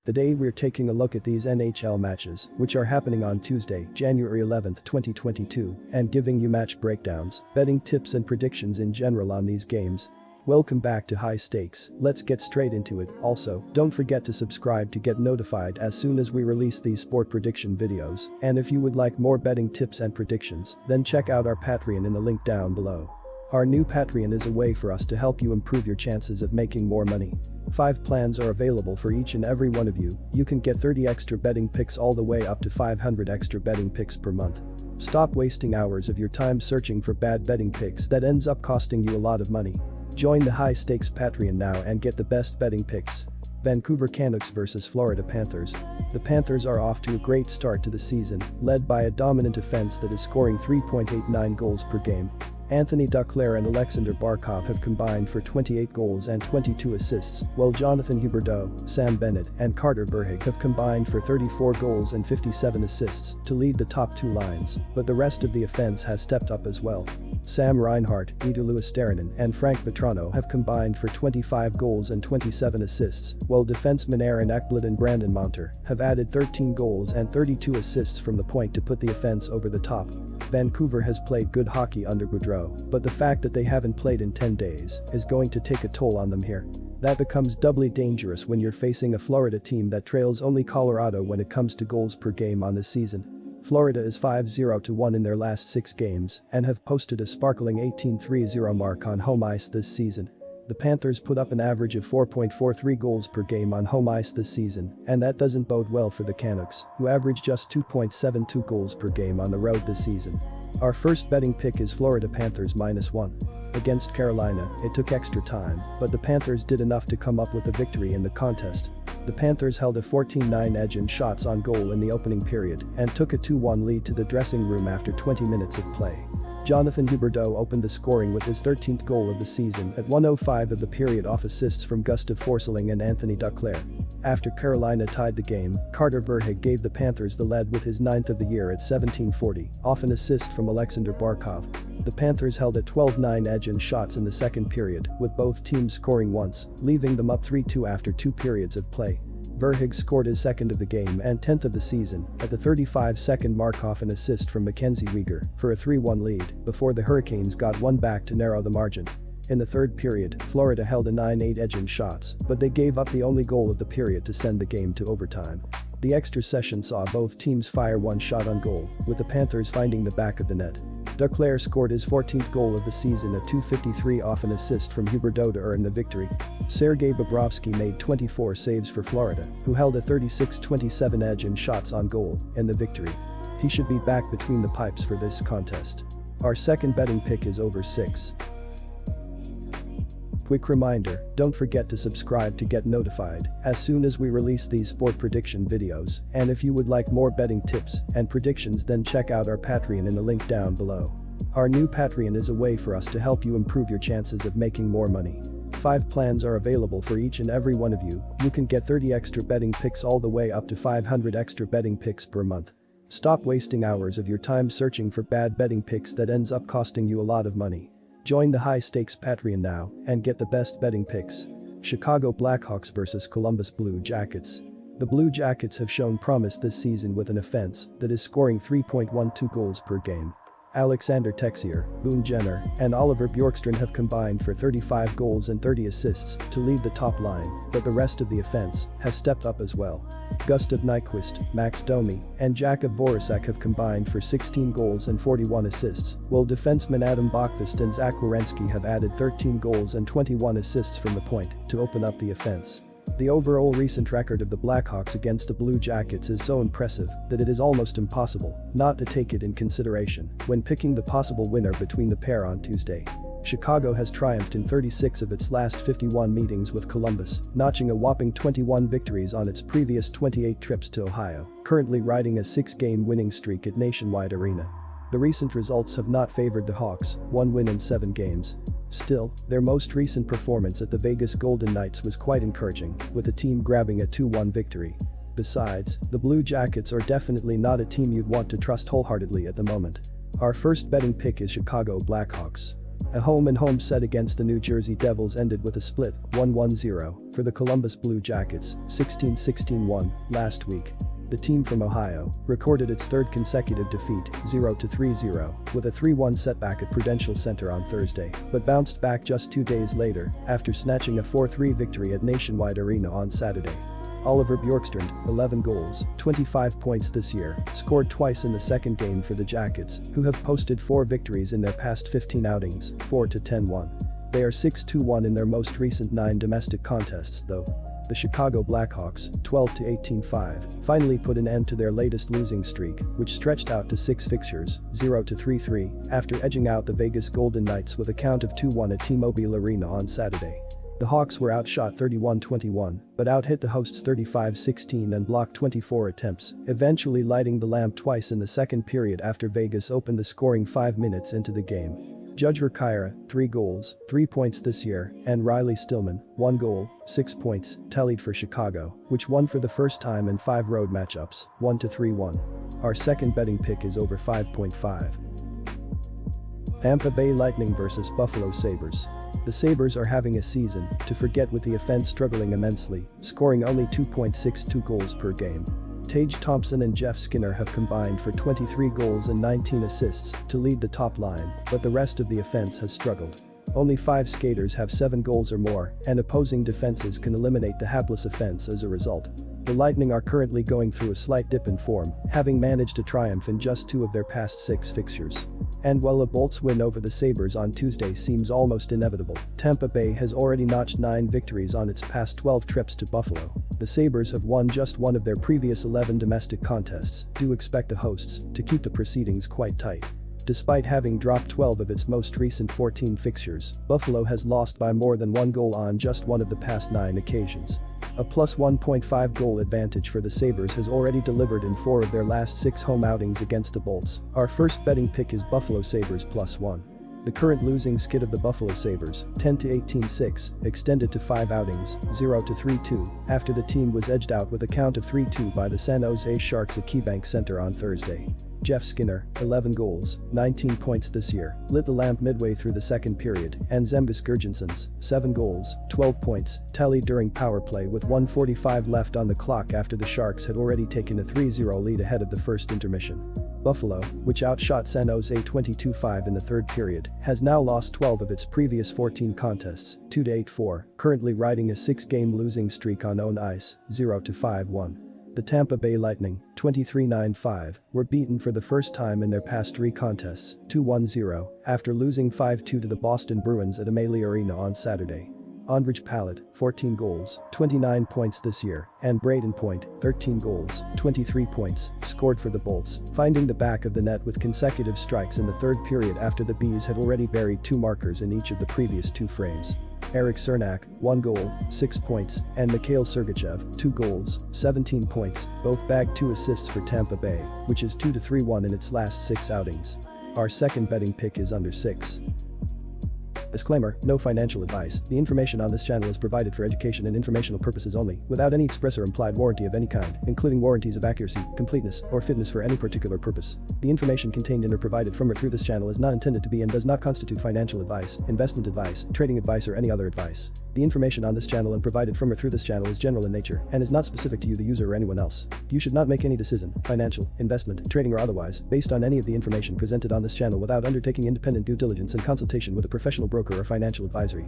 Today we're taking a look at these NHL matches, which are happening on Tuesday, January 11th, 2022, and giving you match breakdowns, betting tips and predictions in general on these games. Welcome back to High Stakes, let's get straight into it. Also, don't forget to subscribe to get notified as soon as we release these sport prediction videos, and if you would like more betting tips and predictions, then check out our Patreon in the link down below. Our new Patreon is a way for us to help you improve your chances of making more money. 5 plans are available for each and every one of you. You can get 30 extra betting picks all the way up to 500 extra betting picks per month. Stop wasting hours of your time searching for bad betting picks that ends up costing you a lot of money. Join the High Stakes Patreon now and get the best betting picks. Vancouver Canucks vs Florida Panthers. The Panthers are off to a great start to the season, led by a dominant offense that is scoring 3.89 goals per game. Anthony Duclair and Alexander Barkov have combined for 28 goals and 22 assists, while Jonathan Huberdeau, Sam Bennett, and Carter Verhaeghe have combined for 34 goals and 57 assists to lead the top 2 lines, but the rest of the offense has stepped up as well. Sam Reinhart, Eetu Luostarinen, and Frank Vatrano have combined for 25 goals and 27 assists, while defensemen Aaron Ekblad and Brandon Montour have added 13 goals and 32 assists from the point to put the offense over the top. Vancouver has played good hockey under Gaudreau, but the fact that they haven't played in 10 days is going to take a toll on them here. That becomes doubly dangerous when you're facing a Florida team that trails only Colorado when it comes to goals per game on this season. Florida is 5-0-1 in their last 6 games and have posted a sparkling 18-3-0 mark on home ice this season. The Panthers put up an average of 4.43 goals per game on home ice this season, and that doesn't bode well for the Canucks, who average just 2.72 goals per game on the road this season. Our first betting pick is Florida Panthers -1. Against Carolina, it took extra time, but the Panthers did enough to come up with a victory in the contest. The Panthers held a 14-9 edge in shots on goal in the opening period and took a 2-1 lead to the dressing room after 20 minutes of play. Jonathan Huberdeau opened the scoring with his 13th goal of the season at 1:05 of the period off assists from Gustav Forsling and Anthony Duclair. After Carolina tied the game, Carter Verhaeghe gave the Panthers the lead with his 9th of the year at 17:40, off an assist from Alexander Barkov. The Panthers held a 12-9 edge in shots in the second period, with both teams scoring once, leaving them up 3-2 after 2 periods of play. Verhaeghe scored his 2nd of the game and 10th of the season at the 35-second mark off an assist from Mackenzie Weegar for a 3-1 lead before the Hurricanes got one back to narrow the margin. In the third period, Florida held a 9-8 edge in shots, but they gave up the only goal of the period to send the game to overtime. The extra session saw both teams fire one shot on goal, with the Panthers finding the back of the net. Duclair scored his 14th goal of the season at 2:53 off an assist from Huberdeau to earn the victory. Sergei Bobrovsky made 24 saves for Florida, who held a 36-27 edge in shots on goal in the victory. He should be back between the pipes for this contest. Our second betting pick is over 6. Quick reminder, don't forget to subscribe to get notified as soon as we release these sport prediction videos, and if you would like more betting tips and predictions, then check out our Patreon in the link down below. Our new Patreon is a way for us to help you improve your chances of making more money. 5 plans are available for each and every one of you. You can get 30 extra betting picks all the way up to 500 extra betting picks per month. Stop wasting hours of your time searching for bad betting picks that ends up costing you a lot of money. Join the High Stakes Patreon now and get the best betting picks. Chicago Blackhawks vs Columbus Blue Jackets. The Blue Jackets have shown promise this season with an offense that is scoring 3.12 goals per game. Alexander Texier, Boone Jenner, and Oliver Bjorkstrand have combined for 35 goals and 30 assists to lead the top line, but the rest of the offense has stepped up as well. Gustav Nyquist, Max Domi, and Jakub Voracek have combined for 16 goals and 41 assists, while defensemen Adam Bokvist and Zach Werenski have added 13 goals and 21 assists from the point to open up the offense. The overall recent record of the Blackhawks against the Blue Jackets is so impressive that it is almost impossible not to take it in consideration when picking the possible winner between the pair on Tuesday. Chicago has triumphed in 36 of its last 51 meetings with Columbus, notching a whopping 21 victories on its previous 28 trips to Ohio, currently riding a 6-game winning streak at Nationwide Arena. The recent results have not favored the Hawks, 1 win in 7 games. Still, their most recent performance at the Vegas Golden Knights was quite encouraging, with the team grabbing a 2-1 victory. Besides, the Blue Jackets are definitely not a team you'd want to trust wholeheartedly at the moment. Our first betting pick is Chicago Blackhawks. A home-and-home set against the New Jersey Devils ended with a split, 1-1-0, for the Columbus Blue Jackets, 16-16-1, last week. The team from Ohio recorded its third consecutive defeat, 0-3-0, with a 3-1 setback at Prudential Center on Thursday, but bounced back just 2 days later after snatching a 4-3 victory at Nationwide Arena on Saturday. Oliver Bjorkstrand, 11 goals, 25 points this year, scored twice in the second game for the Jackets, who have posted 4 victories in their past 15 outings, 4-10-1. They are 6-2-1 in their most recent 9 domestic contests, though. The Chicago Blackhawks, 12-18-5, finally put an end to their latest losing streak, which stretched out to 6 fixtures, 0-3-3, after edging out the Vegas Golden Knights with a count of 2-1 at T-Mobile Arena on Saturday. The Hawks were outshot 31-21, but out-hit the hosts 35-16 and blocked 24 attempts, eventually lighting the lamp twice in the second period after Vegas opened the scoring 5 minutes into the game. Judge Rakira, 3 goals, 3 points this year, and Riley Stillman, 1 goal, 6 points, tallied for Chicago, which won for the first time in 5 road matchups, 1-3-1. Our second betting pick is over 5.5. Tampa Bay Lightning vs Buffalo Sabres. The Sabres are having a season to forget, with the offense struggling immensely, scoring only 2.62 goals per game. Tage Thompson and Jeff Skinner have combined for 23 goals and 19 assists to lead the top line, but the rest of the offense has struggled. Only 5 skaters have 7 goals or more, and opposing defenses can eliminate the hapless offense as a result. The Lightning are currently going through a slight dip in form, having managed to triumph in just 2 of their past 6 fixtures. And while a Bolts win over the Sabres on Tuesday seems almost inevitable, Tampa Bay has already notched 9 victories on its past 12 trips to Buffalo. The Sabres have won just 1 of their previous 11 domestic contests. Do expect the hosts to keep the proceedings quite tight. Despite having dropped 12 of its most recent 14 fixtures, Buffalo has lost by more than 1 goal on just 1 of the past 9 occasions. A plus 1.5 goal advantage for the Sabres has already delivered in 4 of their last 6 home outings against the Bolts. Our first betting pick is Buffalo Sabres +1. The current losing skid of the Buffalo Sabres, 10-18-6, extended to 5 outings, 0-3-2, after the team was edged out with a count of 3-2 by the San Jose Sharks at KeyBank Center on Thursday. Jeff Skinner, 11 goals, 19 points this year, lit the lamp midway through the second period, and Zembis Girgensons, 7 goals, 12 points, tallied during power play with 1:45 left on the clock after the Sharks had already taken a 3-0 lead ahead of the first intermission. Buffalo, which outshot San Jose 22-5 in the third period, has now lost 12 of its previous 14 contests, 2-8-4, currently riding a 6-game losing streak on own ice, 0-5-1. The Tampa Bay Lightning, 23-9-5, were beaten for the first time in their past 3 contests, 2-1-0, after losing 5-2 to the Boston Bruins at Amalie Arena on Saturday. Ondrej Palat, 14 goals, 29 points this year, and Braden Point, 13 goals, 23 points, scored for the Bolts, finding the back of the net with consecutive strikes in the third period after the Bees had already buried 2 markers in each of the previous 2 frames. Eric Cernak, 1 goal, 6 points, and Mikhail Sergachev, 2 goals, 17 points, both bagged 2 assists for Tampa Bay, which is 2-3-1 in its last 6 outings. Our second betting pick is under 6. Disclaimer, no financial advice. The information on this channel is provided for education and informational purposes only, without any express or implied warranty of any kind, including warranties of accuracy, completeness, or fitness for any particular purpose. The information contained in or provided from or through this channel is not intended to be and does not constitute financial advice, investment advice, trading advice, or any other advice. The information on this channel and provided from or through this channel is general in nature and is not specific to you, the user, or anyone else. You should not make any decision, financial, investment, trading, or otherwise, based on any of the information presented on this channel without undertaking independent due diligence and consultation with a professional broker or financial advisory.